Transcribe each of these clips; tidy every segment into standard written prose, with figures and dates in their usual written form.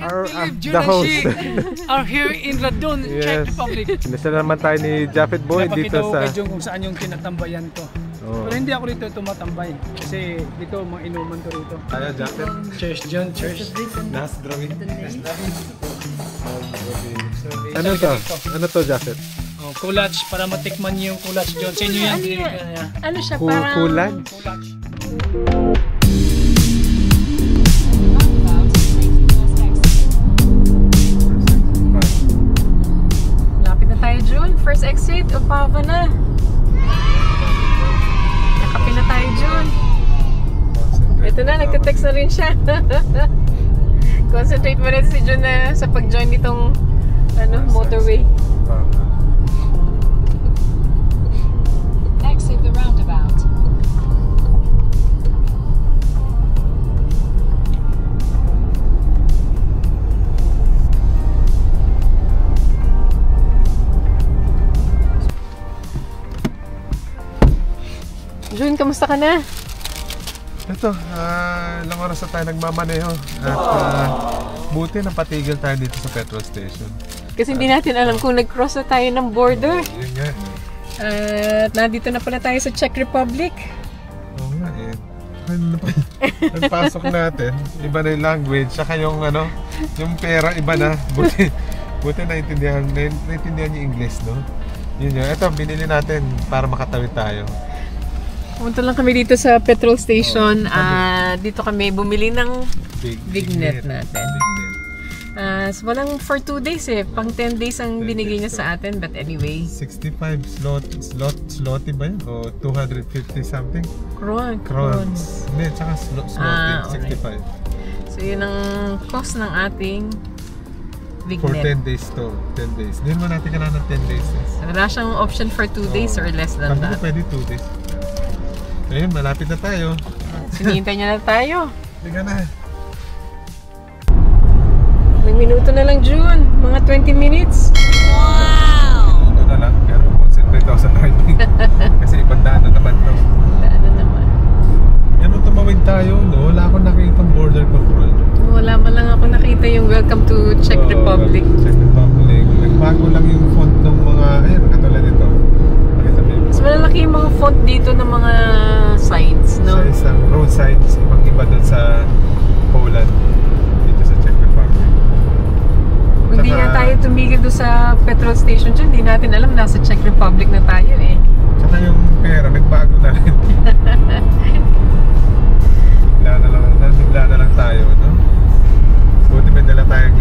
The host are here in Radon, Czech Republic. Nasa naman tayo ni Japhet Boy dito sa... Napakita ko kung saan yung tinatambayan ko. Pero hindi ako rito tumatambay. Kasi dito mga inuman ko rito. Kaya Japhet? Cheers John, cheers. Nasdrawing. Ano to? Ano to Japhet? Kulach, para matikman niyo yung kulach John. Sa inyo yan. Ano siya parang... Kulach? Kulach. June, first exit, Opava na. Nakapi na tayo, June. Ito na, nagte-text na rin siya. Concentrate mo rin si June na sa pag-join nitong motorway. Exit the roundabout. June, kamusta ka na? Ito, ilang oras na tayo nagmamaneho. At buti napatigil tayo dito sa petrol station. Kasi hindi natin alam kung nag-cross na tayo ng border. Yun nga. At nandito na pala tayo sa Czech Republic. Oo nga eh. Nagpasok natin, iba na yung language, saka yung yung pera iba na. Buti naintindihan yung English, no? Yun yun. Ito, binili natin para makatawid tayo. Pumunta lang kami dito sa petrol station. Dito kami bumili ng Bignet natin. So walang for 2 days eh. Pang 10 days ang binigay niya sa atin. But anyway. 65 zloty ba yun? O 250 something? Crowns. Hindi, tsaka zloty. 65. So yun ang cost ng ating Bignet. For 10 days to. 10 days. Hindi mo natin kailangan ng 10 days. So, wala siyang option for 2 days or less than that. Sabi ko pwede 2 days. Ayun, malapit na tayo. Sinihintay niya na tayo. Liga na. Ilang minuto na lang, June. Mga 20 minutes. Wow! Ito na lang, pero concentrate ako sa driving. Kasi ibang daan na naman ito. Daan na naman. Yan nung tumawid tayo, no? Wala akong nakikita border control. Wala man lang ako nakita yung welcome to Czech Republic. Czech Republic. Nagbago lang yung font ng mga, ayun, katulad nito. Mas malalaki yung mga font dito ng mga signs, no? Sa isang road signs, ibang iba doon sa Poland, dito sa Czech Republic. Kung hindi nga tayo tumigil doon sa petrol station dyan, hindi natin alam, nasa Czech Republic na tayo eh. Tsaka yung pera, nagbago na rin. Bigla na lang tayo, no? Buti may dala tayong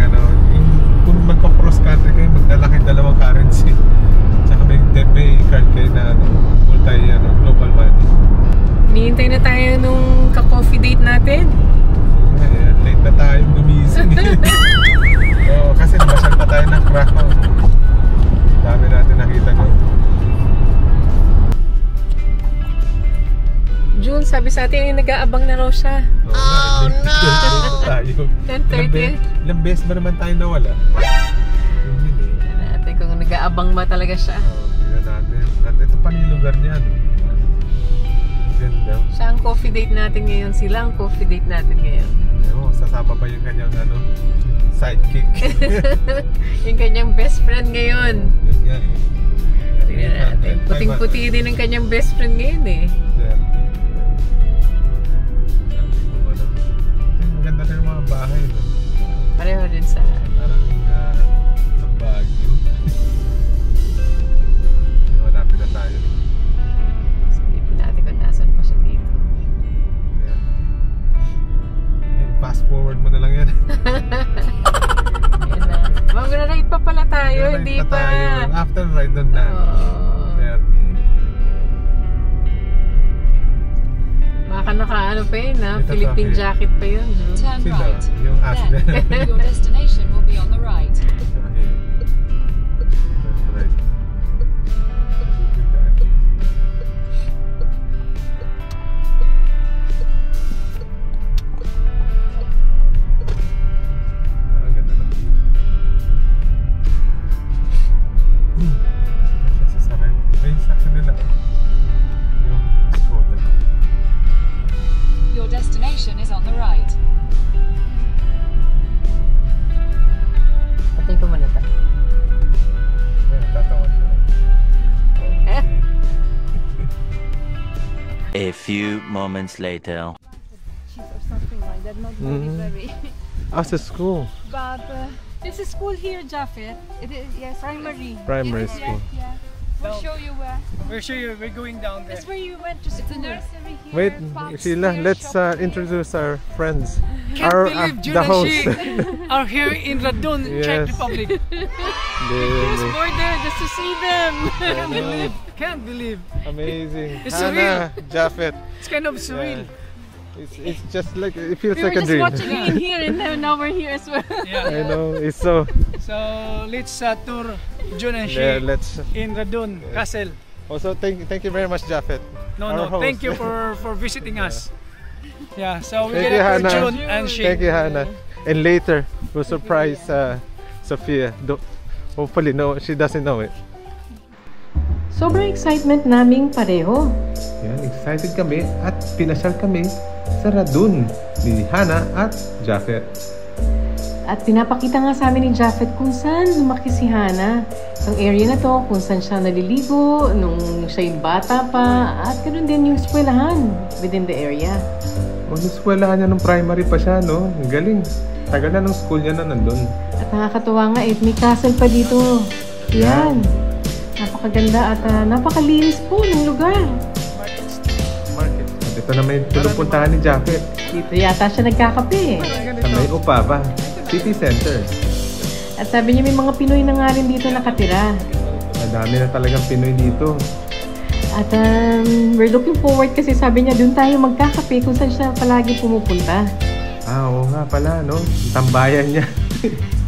kung magka-cross country kayo, magdala kayo dalawang currency. Tsaka may card kayo na global money. Hinihintay na tayo nung ka-coffee date natin. Late na tayo gumising. Oo, kasi nabasyal pa tayo ng Krakow. Dami natin nakita ko. June, sabi sa atin, nag-aabang na raw siya. Oh no! Tayo. 10:30. Ilang beses ba naman tayo nawala? Yun eh. Tignan natin kung nag-aabang ba talaga siya. Tignan natin. At ito pa yung lugar niya. Ganda. Siya ang coffee date natin ngayon. Sila ang coffee date natin ngayon. Ewan, sasama pa yung kanyang sidekick. Yung kanyang best friend ngayon. Yun nga eh. Tignan natin. Puting-puti din ang kanyang best friend ngayon eh. Maganda na yung mga bahay, no? Pareho din sa... Parang ng Baguio. Malapit na tayo. Silipin natin kung nasan pa siya dito. Fast forward mo na lang yan. Ayan na. Mag-ride pa pala tayo, hindi pa. After ride doon na. Baka naka-ano pa yun ha? Philippine jacket pa yun. Turn Sila, right. yung Then, your destination will be on the right. Right. Ganda na. Sasakay. Ay, sakay nila. Yung Skoda. Your destination is on the right. A few moments later. Or something like that, not very. As a school. But it's a school here, Jafet. It is, yes, primary. Primary Yeah, school. yeah. We'll show you where. We're sure we're going down there. That's where you went to school. It's a nursery here. Wait, parks Sheila, here, let's shopping. introduce our friends. Can't believe June the and host. she are here in Radun, Czech Yes. Republic. Just border just to see them. Can't believe. Amazing. It's Hannah, Jafet. It's kind of surreal. It's just like, it feels We were like a just dream. watching you in here and now we're here as well. Yeah. I know, it's so, So let's tour June and she yeah, let's, in Radun Castle. also thank you very much, Jafet. No, Our no, host. thank you for visiting us. Yeah, so we're Thank you, gonna tour Hannah. June and she. Thank you, Hannah. And later, we'll surprise Sophia. Hopefully, no, she doesn't know it. Sobrang excitement naming pareho. Yan, excited kami at pinasyal kami sa Radun ni Hannah at Jafet. At pinapakita nga sa amin ni Jafet kung saan lumaki si Hannah. Ang area na to, kung saan siya naliligo, nung siya yung bata pa, at ganoon din yung eskwelahan within the area. O, eskwelahan niya nung primary pa siya, no? Ang galing. Tagal na nung school niya na nandun. At nakakatuwa nga, may castle pa dito. Yan. Napakaganda at napakalinis po ng lugar. Market. At ito na may pinupuntahan ni Jafet. Dito yata siya nagkakape. Sa may Upaba, City Center. At sabi niya may mga Pinoy na nga rin dito nakatira. Madami na talagang Pinoy dito. At we're looking forward kasi sabi niya doon tayo magkakape kung saan siya palagi pumupunta. Oo nga pala, no? Tambayan niya.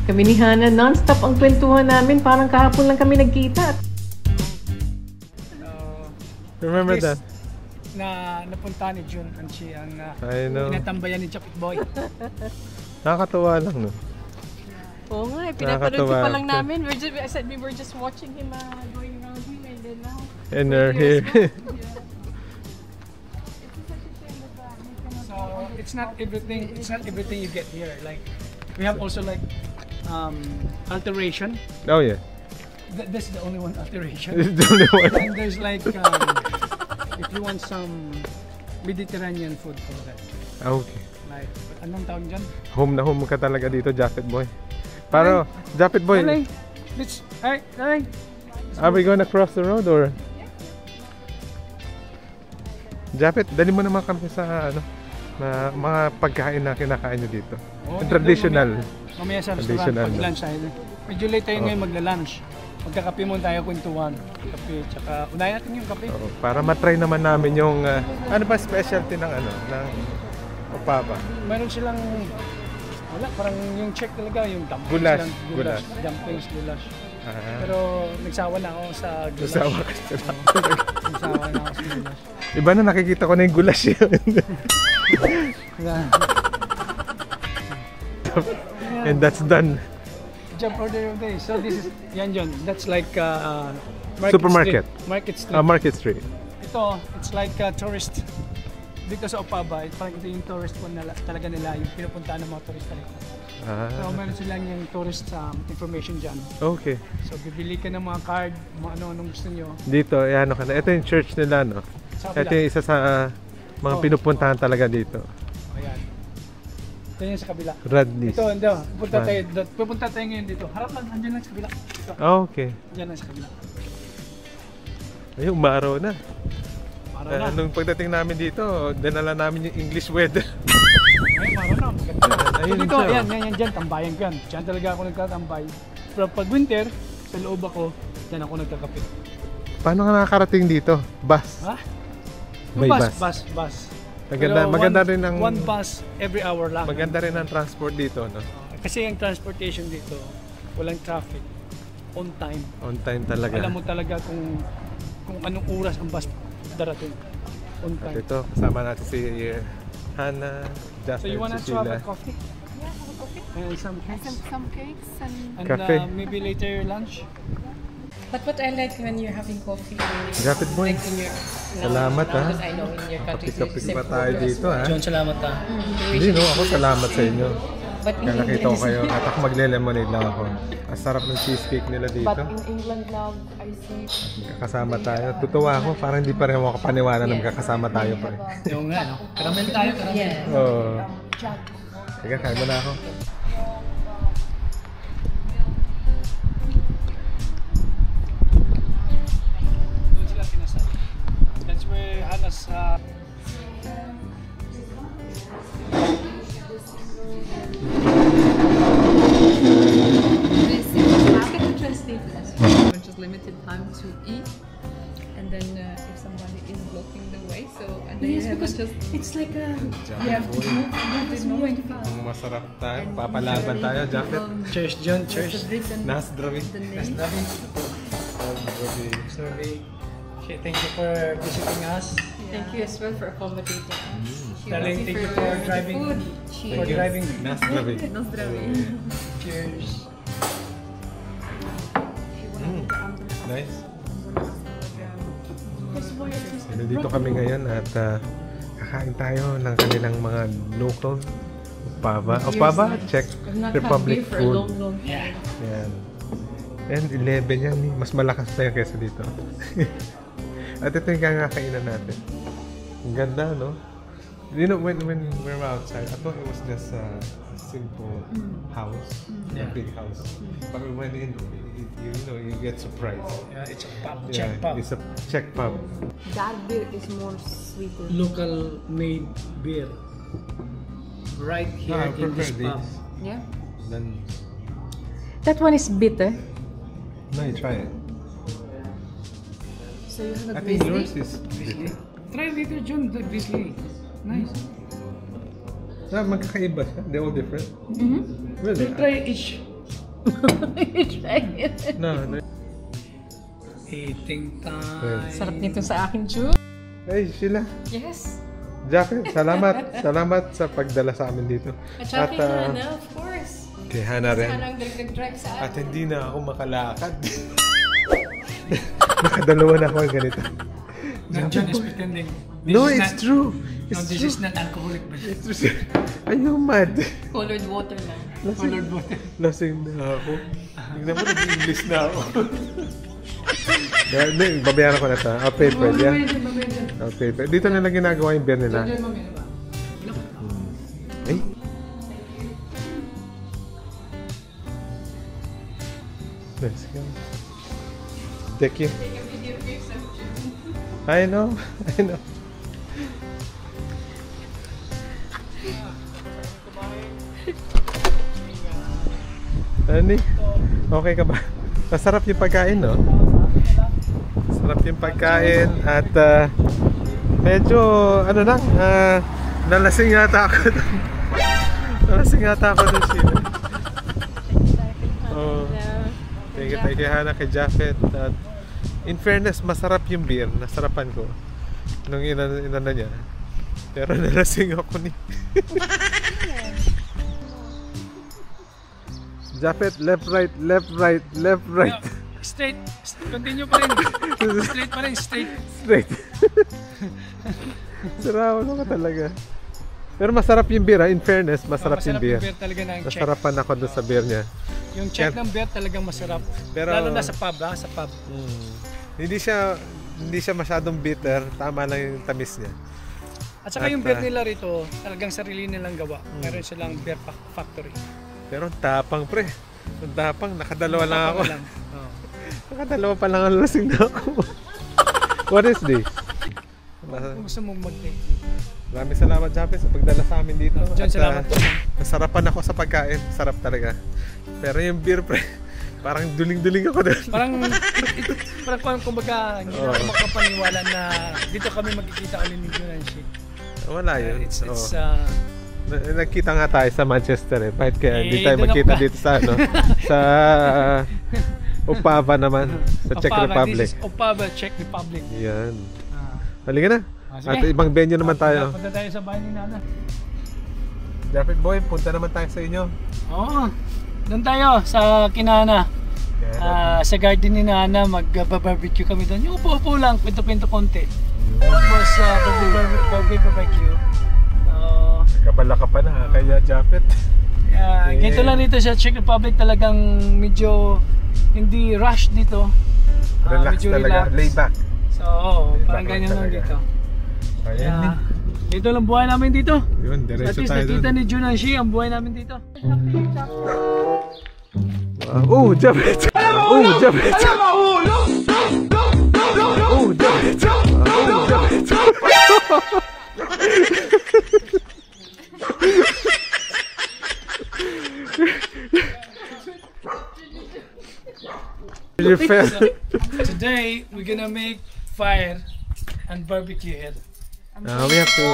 Kami ni Hannah, non-stop ang kwentuhan namin. Parang kahapon lang kami nagkita. Remember This- that? Na napunta ni June and she ang I know. tinatambayan ni Chapit Boy. Nakakatuwa lang, no? Oo nga, pinapanood ko Nakakatuwa. pa lang namin. I said we were just watching him going around here and then now. And they're here. So it's not everything you get here. Like we have also like alteration. Oh, yeah. This is the only one alteration. This is the only one. And there's like if you want some Mediterranean food for that. Okay. Like anong tawag dyan? Home na home ka talaga dito, Jafet Boy. Pero, Jafet Boy, Alay. Let's alay. are we gonna cross the road or? Jafet, dali mo naman kami sa ano, na mga pagkain na kinakain nyo dito. Oh, Traditional. Mamaya sa restaurant, Traditional. pag-lunch tayo. Medyo late tayo ngayon magla-lunch. Magkakape muna tayo, kwentuhan. Kape, tsaka unahin natin yung kape. Oo, para matry naman namin yung, ano ba specialty ng ano, ng Upaba? Meron silang, wala, parang yung check talaga, yung dumplings Goulash, lang. goulash. Dumplings, goulash. Ah, Pero nagsawa na ako sa goulash. Nagsawa ka sa Nagsawa na ako sa goulash. iba na nakikita ko na yung goulash yun. Yeah. And that's done. Jump order of the day. So this is, yan John, that's like Supermarket. Street. Market Street. Market Street. Ito, it's like tourist. Dito sa Upaba, parang ito yung tourist po na talaga nila, yung pinupuntahan ng mga turista rito. So meron silang yung tourist information dyan. Okay. So bibili ka ng mga card, mga anong gusto nyo. Dito, ano ka na. Ito yung church nila, no? Sa Ito kabila. yung isa sa mga pinupuntahan talaga dito. Ayan. Ito yung sa kabila. Radley's. Ito, hindi. Pupunta tayo ngayon dito. Harap lang, andyan lang sa kabila. Ito, Okay. andyan lang sa kabila. Ay, umaraw na. Para na. Nung pagdating namin dito, dinala namin yung English weather. Ay, para na. Maganda. Ayun So dito, siya. yan, dyan, tambayan ko yan. Diyan talaga ako nagtatambay. Pero pag winter, sa loob ako, dyan ako nagkakape. Paano ka nakakarating dito? Bus? Ha? May bus. Bus. Maganda Pero rin ang one bus every hour lang. maganda rin ang transport dito, no? Kasi yung transportation dito, walang traffic. On time. On time talaga. Alam mo talaga kung anong oras ang bus darating. On At time. ito, kasama natin si Hannah, So Justin, you wanna si to have Sheila. a coffee? Yeah, have a coffee. And some cakes? Some cakes and Cafe. Maybe later lunch? But what I like when you're having coffee, Japit Boy. like in your, Salamat, ha? because I know in your country, Kapit-kapit pa tayo dito, ha? John, salamat ha. Hindi, no? Ako salamat sa inyo. But in Kaya nakita ko England, kayo at ako magle-lemonade lang ako. Ang sarap ng cheesecake nila dito. but in England, love, I see. Magkakasama tayo. Tutuwa ako, parang hindi pa rin ako kapaniwala na magkakasama tayo pa rin. Yung nga, no? Caramel tayo, caramel. Yes. Oo. Sige, kain mo na ako. Doon sila pinasal. That's where Hannah's translate as well. Just limited time to eat, and then if somebody is blocking the way, so and then you have to just It's like a... you have to move fast. Ang masarap tayo. Papalaban tayo, Jafet. Cheers, John. Cheers. Nasdrawi. Nasdrawi. Survey. Okay, thank you for visiting us. Thank you as well for accommodating us. Darling, thank you for driving. For driving. Nasdrawi. Cheers. Nice. Nandito kami ngayon at kakain tayo ng kanilang mga local Opava, Czech Republic food. Yeah. Yan. And 11 yan, mas malakas pa yan kaysa dito. At ito yung kakainan natin. Ang ganda, no? You know, when we were outside, I thought it was just a simple house, a big house. But we went in, you get surprised. Yeah, it's a pub, Yeah, Czech pub. it's a Czech pub. That beer is more sweeter. Local made beer. Right here I in prefer this pub. this. Yeah. Then, That one is bitter. no, you try it. So you have I a think grizzly? yours is bitter. Try later, John, the grizzly. Nice. Magkakaiba siya. They're all different. Really? Try each. Try it. No. Eating time. Sarap nito sa akin, Chu. Hey, Sheila. Yes. Jafet, salamat. Salamat sa pagdala sa amin dito. At saka kay Hannah, of course. Kay Hannah rin. Hannah ang nag-drive sa akin. At hindi na ako makalakad. Nakadalawa na ako ng ganito. John is pretending. This No, is it's not- true. No, It's this true. is not alcoholic, but It's true. Are you mad? Colored water lang. colored water. Lasing na ako. Tingnan mo, nag-English na ako. Hindi, babayaran ko na ito. I'll pay for it, yeah? I'll pay for it. Dito na lang ginagawa yung beer nila. Ay. Let's go. Thank you. I know. Ani? Okay ka ba? Masarap yung pagkain, no? Sarap yung pagkain at medyo nalasing yata ako. Nalasing yata ako doon sila. Oh. Thank you Hannah, kay Jafet. At in fairness, masarap yung beer. Nasarapan ko nung inana niya. Pero nalasing ako ni Jafet, left, right. Straight. Continue pa rin. Straight pa rin. Straight. Sarawan ka talaga. Pero masarap yung beer, in fairness, masarap yung beer. Talaga ng Czech. Nasarapan ako doon sa beer niya. Yung Czech ng beer talagang masarap. Pero- Lalo na sa pub, ha? Sa pub. Hindi siya masyadong bitter, tama lang yung tamis niya. At saka At, yung beer nila rito, talagang sarili nilang gawa. Meron silang beer factory. Pero ang tapang pre. Ang tapang, nakadalawa lang ako. Oh. Nakadalawa pa lang ang lasing na ako. What is this? Kung gusto mong mag-take. Maraming salamat, Jafet, sa pagdala sa amin dito. John, At, salamat po. nasarapan ako sa pagkain. Sarap talaga. Pero yung beer, pre, parang duling-duling ako doon. Parang kumbaga, hindi na ako makapaniwala na dito kami magkikita ulit ni John and Shake. Wala yun. It's Nagkita nga tayo sa Manchester eh. Bakit kaya hindi tayo doon magkita ako dito sa sa Opava naman, sa Czech Republic. This is Opava, Czech Republic. Yan. Halika na. Sige. At ibang venue naman tayo. Punta tayo sa bahay ni Nana. Jafet boy, punta naman tayo sa inyo. Oo. Doon tayo sa kinana. Sa garden ni Nana, mag-barbecue kami doon. Yung upo-upo lang, pinto-pinto konti. Tapos barbecue. Kabala ka pa na kaya Jafet. Ganito lang dito sa Czech Republic, talagang medyo hindi rush dito. Relax Medyo talaga, relax. lay back. So, Lay parang back ganyan lang lang talaga. dito. Ayan. Kaya, dito lang buhay namin dito. Yun, At diretso least tayo nakita dun. ni Jun and Shi ang buhay namin dito. Oh, Japet! Oh, Japet! Oh, Japet! Oh, Japet! You fell. Today, we're gonna make fire and barbecue here. We have to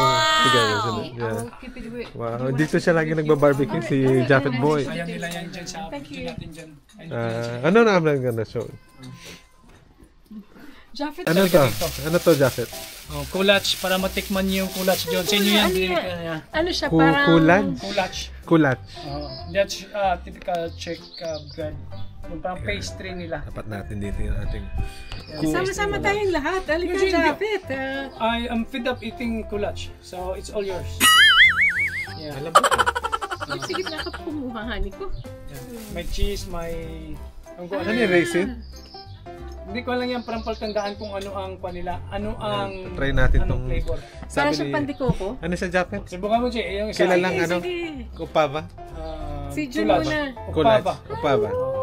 together. Yeah. Keep it away. Wow, dito siya lagi nagbabarbecue si Japet Boy. Ayan nila yan dyan sa video natin dyan. Ano na I'm gonna show? Jaffet. Ano to? Ano to, Japet? Oh, kulach, para matikman niyo yung kulach dyan. Sa inyo yan, binili ka niya. Ano siya, parang... Kulad? Kulach. Kulat. That's typical Czech bread. Yung parang pastry nila. Dapat natin dito yung ating... Sama-sama tayong lahat. Halika, Japet. I am fed up eating kulach, so it's all yours. Yeah. Alam mo to? Sige na ka kumuha, hani ko. May cheese, may... Ano yung raisin? Hindi ko lang yan parang paltandaan kung ano ang panila, ano ang Try natin anong tong... flavor. Para siyang pandikoko. Ano siya, Japet? Subukan mo, Jay. Yung isa. Kilalang ano? Sige. Kupava? Si Jun muna. Upava. Kupava. Hello!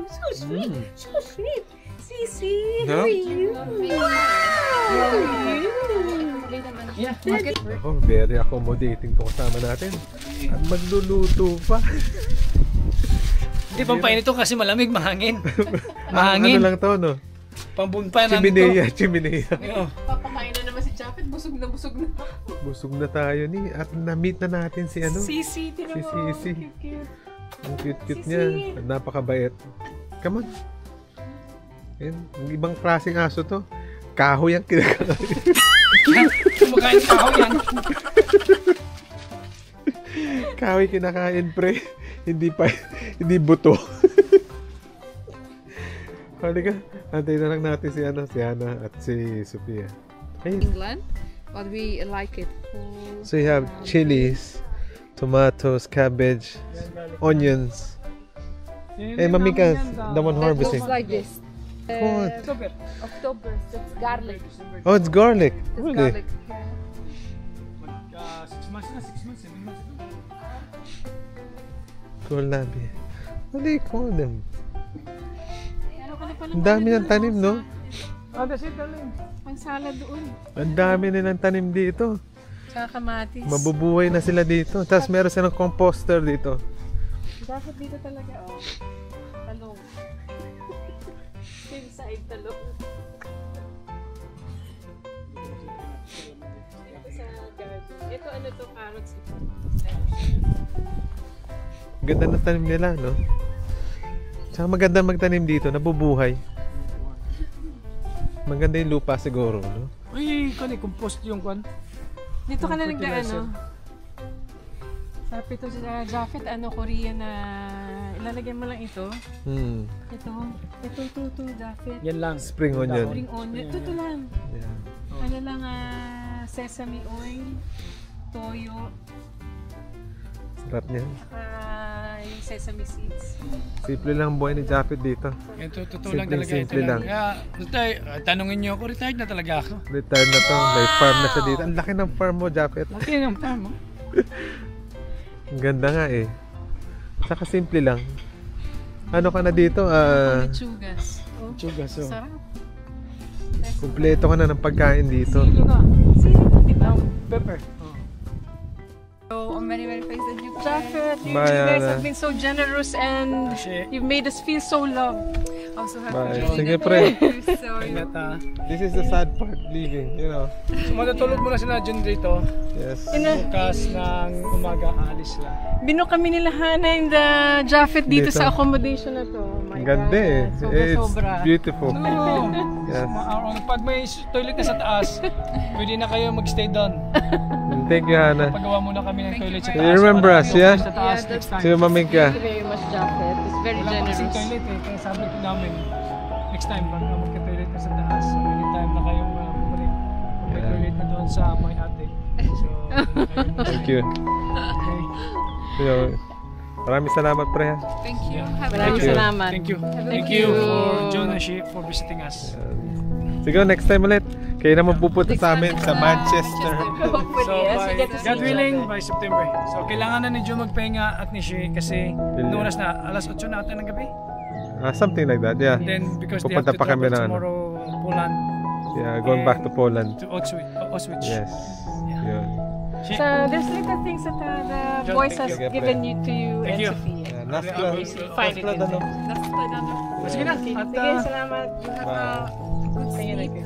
So sweet. So sweet. Sisi, No? how are you? Yeah. Oh, very accommodating to kasama natin. At magluluto pa. Hindi pang painit ito kasi malamig, mahangin. Ano Mahangin. lang to, no? Pambunpa namin to. Chiminea. Oo. Papakain na naman si Japet. Busog na busog na. Busog na tayo ni. At na-meet na natin si ano? Sisi, Si tinan mo. Sisi. Cute. Ang cute-cute Sisi. niya. At napakabait. Come on. Yan. Ang ibang klaseng aso to. Kahoy ang kinakain. Kumakain ka ako yan. Kahoy kinakain, pre. Hindi buto. Halika. Antayin na lang natin si Hana at si Sophia. Ayun. England, but we like it. So you have chilies, tomatoes, cabbage, onions. Hey, Mamika, the one harvesting. Looks like this. What? October. That's garlic. Oh, it's garlic. That's Really? garlic. 6 months na, 6 months, 7 months. Kulabi. What do you call them? Ang dami ng tanim, no? Oh, that's it, darling. Ang salad doon. Ang dami nilang tanim dito. Tsaka kamatis. Mabubuhay na sila dito. Tapos meron silang composter dito. Dapat dito talaga, oh. Talong. Inside talong. Ito sa garden. Ito ano to, carrots. Ganda ng tanim nila, no? Tsaka maganda magtanim dito, nabubuhay. Maganda yung lupa siguro, no? Uy, compost yung kwan. Dito ka na Fertilizer. nag-ano. Sabi ito sa Japet, Korean na ilalagay mo lang ito. Ito, Japet. Yan lang. Spring onion. Spring onion. Ito lang. Yeah. Ano lang, sesame oil, toyo, Sarap niyan. yung sesame seeds. Simple lang ang buhay ni Japet dito. Ito, totoo lang talaga. Simple Ito lang. lang. Kaya, tanungin niyo ako, retired na talaga ako. Retired na to. May farm na siya dito. Ang laki ng farm mo, Japet. Laki ng farm, oh. Ang ganda nga eh. Saka simple lang. Ano ka na dito? Lechugas. Oh, Chugas, oh. sarap. Kumpleto ka na ng pagkain dito. Sili ka. Sili to, di ba? Pepper. So, many thanks that you Japet, you Bye, guys Ana. have been so generous and you've made us feel so loved. also have Bye. to Sige, pre. sorry. Ingat, ha. This is the sad part, leaving, you know. So, matutulog muna sila dyan dito. Yes. Bukas ng umaga, aalis sila. Bino kami nila Hana and Japet dito Dito. sa accommodation na to. Oh my Ang ganda eh. God, It's sobra-sobra. beautiful. Oo. Yes. Pag may toilet na sa taas, pwede na kayo magstay doon. Thank you, Hana. Pagawa muna kami ng toilet sa taas. You remember us, Para yeah? sa taas next time. See you, Mamika. Thank you very much, Japet. It's very Wala pa kasing generous. toilet eh. Kaya sabi ko namin, next time, pag magka-toilet na sa taas, anytime na kayong bumalik. May toilet na doon sa may ate. So, Thank you. okay. So, maraming salamat, pre. Thank you. Have a Maraming Thank you. salamat. Thank you. Thank Thank you you. for John and she for visiting us. Sige, next time ulit. Kayo naman pupunta sa amin sa Manchester. Hopefully, So, as we get to see God each willing, other. by September. So, kailangan na ni John magpahinga at ni Shea kasi noong oras na, alas 8 na ata ng gabi. Something like that, yeah. And then, because they have Pupunta to pa kami travel na, tomorrow, Poland, Yeah, going back to Poland. to Auschwitz. Yes. Yeah. Yun. Shea, So, there's little things that the John, boys thank has you. given you to you Thank and you. Sophia. Last Find it in there. Let's play down there. sige na. Okay. At, Sige, salamat. You have Bye. a good Sige, sleep. okay.